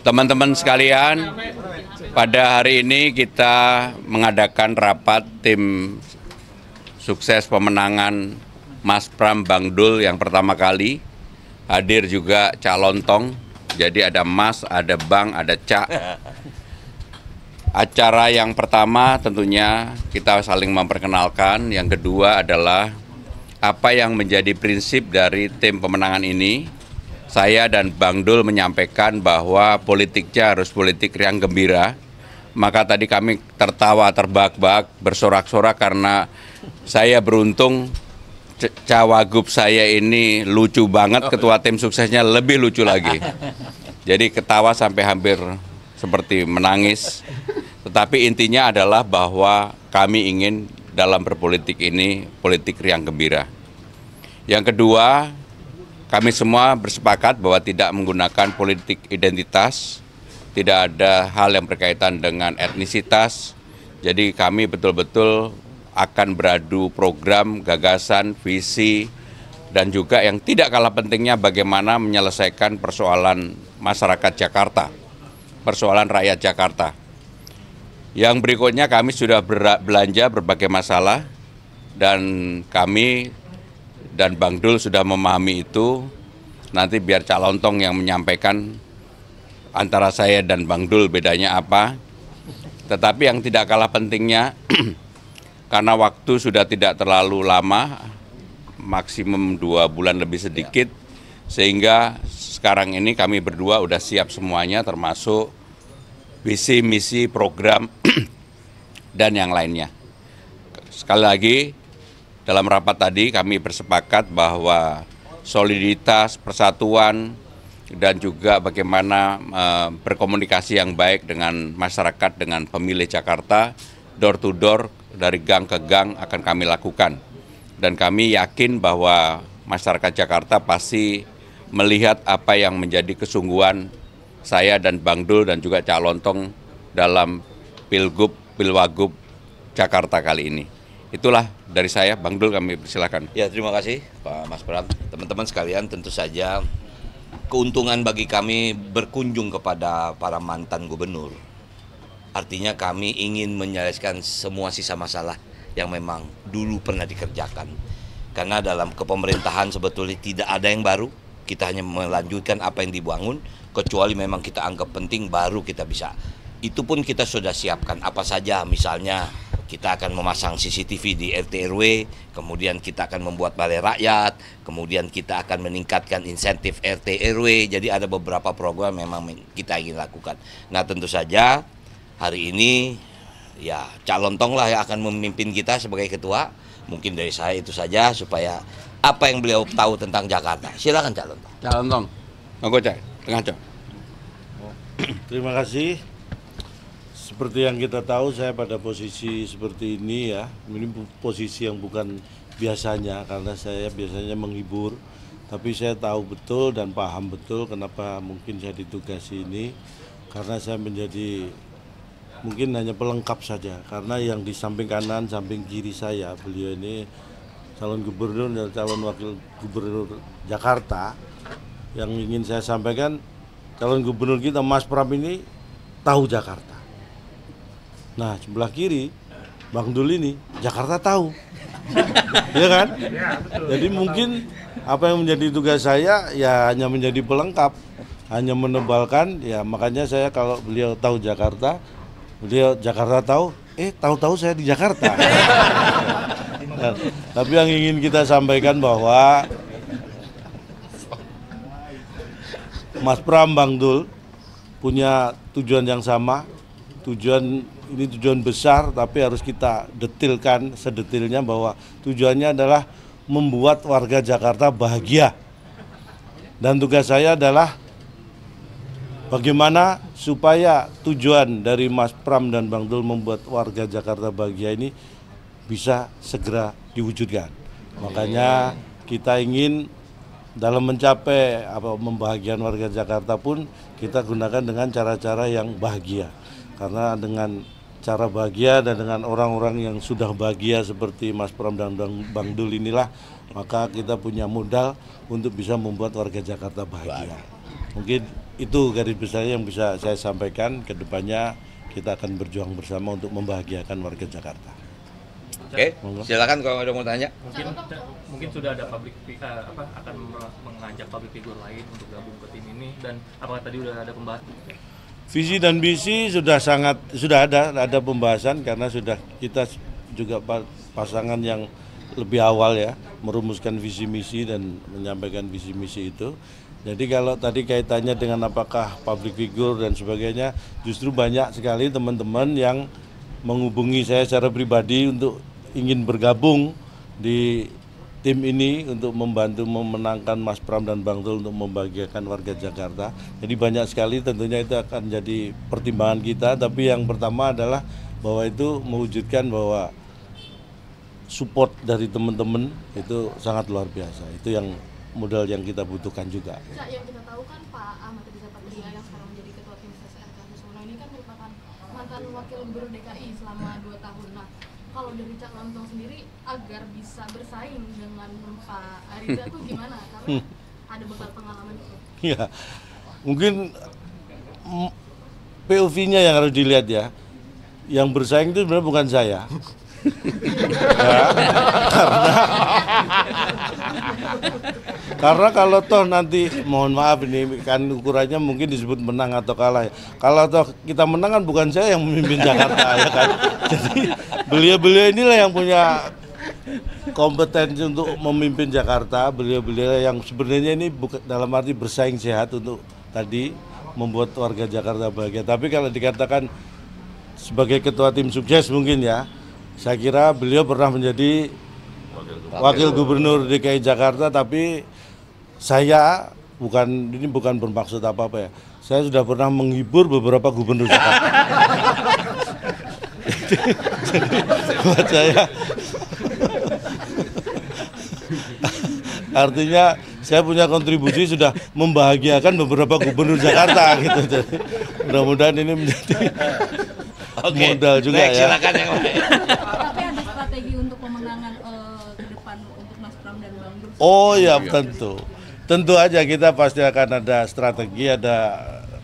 Teman-teman sekalian, pada hari ini kita mengadakan rapat tim sukses pemenangan Mas Pram Bang Dul yang pertama kali. Hadir juga Cak Lontong, jadi ada Mas, ada Bang, ada Cak. Acara yang pertama tentunya kita saling memperkenalkan, yang kedua adalah apa yang menjadi prinsip dari tim pemenangan ini. Saya dan Bang Dul menyampaikan bahwa politiknya harus politik riang gembira. Maka tadi kami tertawa terbahak-bahak, bersorak-sorak karena saya beruntung cawagup saya ini lucu banget, ketua tim suksesnya lebih lucu lagi. Jadi ketawa sampai hampir seperti menangis. Tetapi intinya adalah bahwa kami ingin dalam berpolitik ini politik riang gembira. Yang kedua, kami semua bersepakat bahwa tidak menggunakan politik identitas, tidak ada hal yang berkaitan dengan etnisitas. Jadi kami betul-betul akan beradu program, gagasan, visi, dan juga yang tidak kalah pentingnya bagaimana menyelesaikan persoalan masyarakat Jakarta, persoalan rakyat Jakarta. Yang berikutnya kami sudah belanja berbagai masalah dan kami dan Bang Dul sudah memahami itu. Nanti biar Cak Lontong yang menyampaikan antara saya dan Bang Dul bedanya apa. Tetapi yang tidak kalah pentingnya, karena waktu sudah tidak terlalu lama, maksimum 2 bulan lebih sedikit, sehingga sekarang ini kami berdua udah siap semuanya, termasuk visi, misi, program, dan yang lainnya. Sekali lagi, dalam rapat tadi kami bersepakat bahwa soliditas, persatuan, dan juga bagaimana berkomunikasi yang baik dengan masyarakat, dengan pemilih Jakarta, door to door, dari gang ke gang akan kami lakukan. Dan kami yakin bahwa masyarakat Jakarta pasti melihat apa yang menjadi kesungguhan saya dan Bang Dul dan juga Cak Lontong dalam Pilgub, Pilwagub Jakarta kali ini. Itulah dari saya, Bang Dul, kami persilakan. Ya, terima kasih Pak Mas Pram. Teman-teman sekalian, tentu saja keuntungan bagi kami berkunjung kepada para mantan gubernur. Artinya kami ingin menyelesaikan semua sisa masalah yang memang dulu pernah dikerjakan. Karena dalam kepemerintahan sebetulnya tidak ada yang baru, kita hanya melanjutkan apa yang dibangun, kecuali memang kita anggap penting baru kita bisa. Itu pun kita sudah siapkan apa saja, misalnya kita akan memasang CCTV di RT RW, kemudian kita akan membuat balai rakyat, kemudian kita akan meningkatkan insentif RT RW. Jadi ada beberapa program memang kita ingin lakukan. Nah, tentu saja hari ini ya Cak Lontong lah yang akan memimpin kita sebagai ketua. Mungkin dari saya itu saja supaya apa yang beliau tahu tentang Jakarta. Silakan Cak Lontong. Cak Lontong, monggo Cak, tengah Cak. Terima kasih. Seperti yang kita tahu, saya pada posisi seperti ini ya. Ini posisi yang bukan biasanya, karena saya biasanya menghibur. Tapi saya tahu betul dan paham betul kenapa mungkin saya ditugasi ini. Karena saya menjadi mungkin hanya pelengkap saja. Karena yang di samping kanan, samping kiri saya, beliau ini calon gubernur dan calon wakil gubernur Jakarta. Yang ingin saya sampaikan, calon gubernur kita Mas Pram ini tahu Jakarta. Nah, sebelah kiri Bang Dul ini Jakarta tahu. Ya kan? Ya, betul. Jadi mungkin apa yang menjadi tugas saya ya hanya menjadi pelengkap, hanya menebalkan, ya makanya saya kalau beliau tahu Jakarta, beliau Jakarta tahu, tahu-tahu saya di Jakarta. Nah, tapi yang ingin kita sampaikan bahwa Mas Pram Bang Dul punya tujuan yang sama. Ini tujuan besar, tapi harus kita detilkan sedetilnya bahwa tujuannya adalah membuat warga Jakarta bahagia. Dan tugas saya adalah bagaimana supaya tujuan dari Mas Pram dan Bang Dul membuat warga Jakarta bahagia ini bisa segera diwujudkan. Makanya kita ingin dalam mencapai membahagiakan warga Jakarta pun kita gunakan dengan cara-cara yang bahagia. Karena dengan cara bahagia dan dengan orang-orang yang sudah bahagia seperti Mas Pram dan Bang Dul inilah, maka kita punya modal untuk bisa membuat warga Jakarta bahagia. Mungkin itu garis besarnya yang bisa saya sampaikan. Kedepannya kita akan berjuang bersama untuk membahagiakan warga Jakarta. Oke, silakan kalau ada mau tanya. Mungkin sudah ada akan mengajak public figure lain untuk gabung ke tim ini, dan apakah tadi udah ada pembahasan? Visi dan misi sudah ada pembahasan karena sudah kita juga pasangan yang lebih awal ya merumuskan visi misi dan menyampaikan visi misi itu. Jadi kalau tadi kaitannya dengan apakah public figure dan sebagainya, justru banyak sekali teman-teman yang menghubungi saya secara pribadi untuk ingin bergabung di tim ini untuk membantu memenangkan Mas Pram dan Bang Dul untuk membahagiakan warga Jakarta. Jadi banyak sekali, tentunya itu akan jadi pertimbangan kita, tapi yang pertama adalah bahwa itu mewujudkan bahwa support dari teman-teman itu sangat luar biasa. Itu yang modal yang kita butuhkan juga. Yang kita tahu kan Pak Ahmad Riza Patria yang sekarang menjadi ketua tim ses RK Susono ini kan merupakan mantan wakil gubernur DKI selama 2 tahun. Nah, kalau dari Cak Lantong sendiri agar bisa bersaing dengan Pak Riza tuh gimana? Karena ada bekal pengalaman itu. Ya, mungkin POV-nya yang harus dilihat ya. Yang bersaing itu sebenarnya bukan saya. Ya, karena kalau toh nanti, mohon maaf ini kan ukurannya mungkin disebut menang atau kalah. Kalau toh kita menang kan bukan saya yang memimpin Jakarta ya kan. Jadi beliau-beliau inilah yang punya kompetensi untuk memimpin Jakarta. Beliau-beliau yang sebenarnya ini bukan dalam arti bersaing sehat untuk tadi membuat warga Jakarta bahagia. Tapi kalau dikatakan sebagai ketua tim sukses mungkin ya, saya kira beliau pernah menjadi wakil gubernur DKI Jakarta, tapi saya bukan bermaksud apa-apa ya. Saya sudah pernah menghibur beberapa gubernur Jakarta. Jadi buat saya artinya saya punya kontribusi sudah membahagiakan beberapa gubernur Jakarta gitu. Jadi mudah-mudahan ini menjadi modal juga. Next, ya. Silakan yang lain. Tapi ada strategi untuk pemenangan ke depan untuk Mas Pram dan Bang Dul? Oh ya tentu aja kita pasti akan ada strategi, ada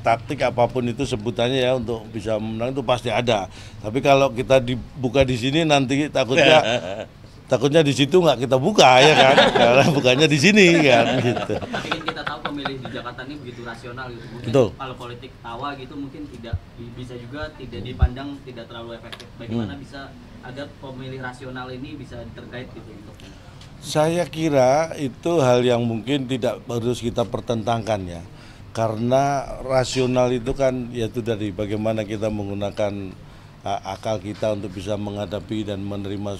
taktik apapun itu sebutannya ya untuk bisa menang itu pasti ada. Tapi kalau kita dibuka di sini nanti takutnya di situ nggak kita buka ya kan, karena bukannya di sini kan gitu. Tapi kan kita tahu pemilih di Jakarta ini begitu rasional gitu. Mungkin Betul. kalau politik tawa gitu mungkin tidak bisa juga tidak dipandang tidak terlalu efektif. Bagaimana bisa agar pemilih rasional ini bisa terkait gitu untuk? Saya kira itu hal yang mungkin tidak harus kita pertentangkan ya. Karena rasional itu kan yaitu dari bagaimana kita menggunakan akal kita untuk bisa menghadapi dan menerima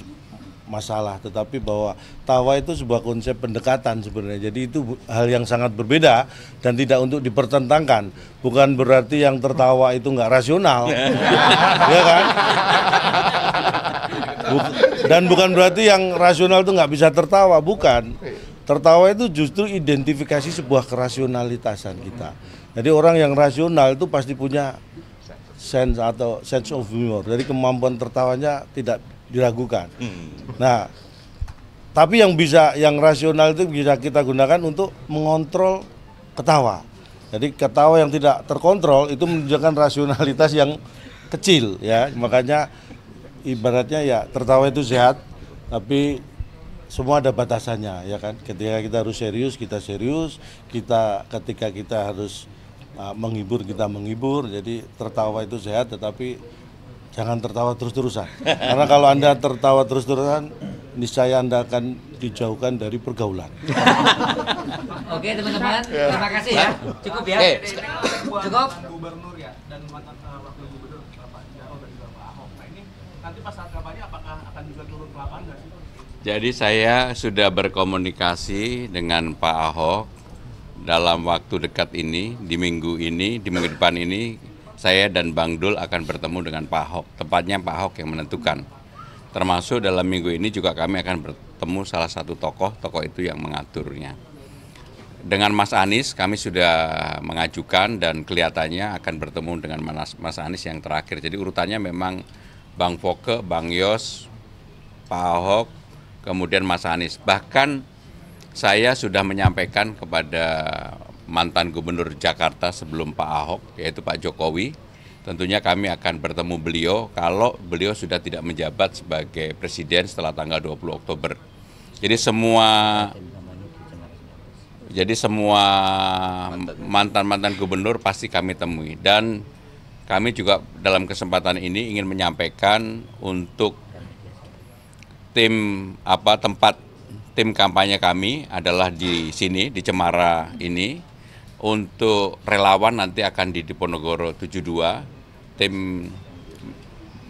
masalah, tetapi bahwa tawa itu sebuah konsep pendekatan sebenarnya. Jadi itu hal yang sangat berbeda dan tidak untuk dipertentangkan. Bukan berarti yang tertawa itu nggak rasional, ya kan? Dan bukan berarti yang rasional itu nggak bisa tertawa, bukan. Tertawa itu justru identifikasi sebuah kerasionalitasan kita. Jadi orang yang rasional itu pasti punya sense of humor. Jadi kemampuan tertawanya tidak diragukan. Nah, tapi yang rasional itu bisa kita gunakan untuk mengontrol ketawa. Jadi ketawa yang tidak terkontrol itu menunjukkan rasionalitas yang kecil ya. Makanya ibaratnya ya tertawa itu sehat, tapi semua ada batasannya ya kan. Ketika kita harus serius, kita serius. Ketika kita harus menghibur, kita menghibur. Jadi tertawa itu sehat, tetapi jangan tertawa terus-terusan. Karena kalau Anda tertawa terus-terusan, niscaya Anda akan dijauhkan dari pergaulan. Oke teman-teman, terima kasih ya. Cukup ya. Cukup. Gubernur ya dan mantan wakil gubernur Pak Jarod dan juga Pak Ahok. Nah ini nanti pas saat kampanye apakah akan juga turun ke lapangan nggak sih? Jadi saya sudah berkomunikasi dengan Pak Ahok dalam waktu dekat ini, di minggu depan ini, saya dan Bang Dul akan bertemu dengan Pak Ahok. Tepatnya Pak Ahok yang menentukan. Termasuk dalam minggu ini juga kami akan bertemu salah satu tokoh itu yang mengaturnya. Dengan Mas Anies kami sudah mengajukan dan kelihatannya akan bertemu dengan Mas Anies yang terakhir. Jadi urutannya memang Bang Foke, Bang Yos, Pak Ahok, kemudian Mas Anies. Bahkan saya sudah menyampaikan kepada mantan Gubernur Jakarta sebelum Pak Ahok, yaitu Pak Jokowi. Tentunya kami akan bertemu beliau kalau beliau sudah tidak menjabat sebagai presiden setelah tanggal 20 Oktober. Jadi semua mantan-mantan gubernur pasti kami temui, dan kami juga dalam kesempatan ini ingin menyampaikan untuk tempat tim kampanye kami adalah di sini, di Cemara ini. Untuk relawan nanti akan di Diponegoro 72, tim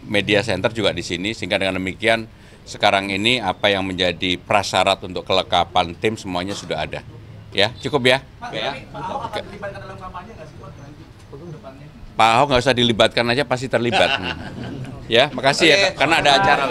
media center juga di sini, sehingga dengan demikian sekarang ini apa yang menjadi prasyarat untuk kelengkapan tim semuanya sudah ada. Ya, cukup ya. Pak, ya. Pak Ahok akan dilibatkan dalam kampanye nggak sih Pak nanti depannya? Pak Ahok nggak usah dilibatkan aja, pasti terlibat. Ya, makasih ya, karena ada acara.